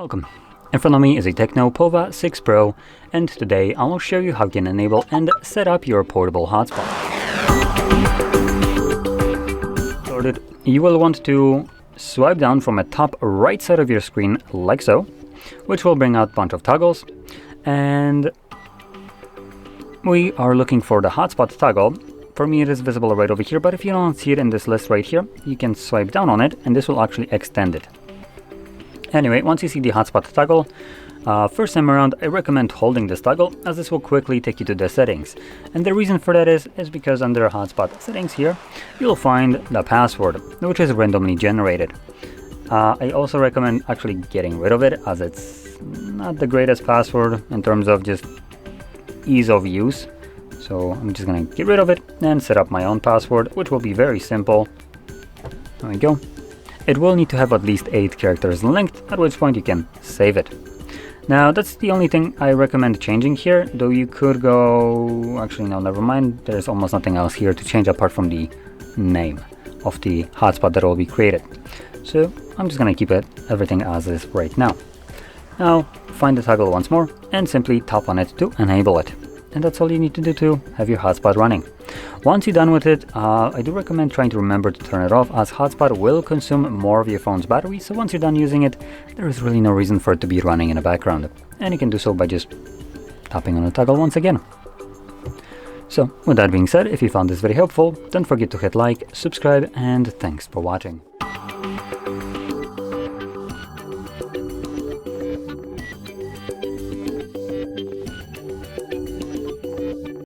Welcome. In front of me is a TECNO Pova 6 Pro, and today I will show you how you can enable and set up your portable hotspot. Started, you will want to swipe down from the top right side of your screen like so, which will bring out a bunch of toggles, and we are looking for the hotspot toggle. For me it is visible right over here, but if you don't see it in this list right here, you can swipe down on it and this will actually extend it. Anyway, once you see the hotspot toggle, first time around I recommend holding this toggle, as this will quickly take you to the settings. And the reason for that is because under hotspot settings here, you'll find the password, which is randomly generated. I also recommend actually getting rid of it, as it's not the greatest password in terms of just ease of use. So I'm just gonna get rid of it and set up my own password, which will be very simple. There we go. It will need to have at least 8 characters linked, at which point you can save it. Now that's the only thing I recommend changing here, though you could go... actually no, never mind, there's almost nothing else here to change apart from the name of the hotspot that will be created. So I'm just gonna keep everything as is right now. Now find the toggle once more and simply tap on it to enable it. And that's all you need to do to have your hotspot running. Once you're done with it, I do recommend trying to remember to turn it off, as hotspot will consume more of your phone's battery, so once you're done using it, there is really no reason for it to be running in the background. And you can do so by just tapping on the toggle once again. So, with that being said, if you found this very helpful, don't forget to hit like, subscribe, and thanks for watching.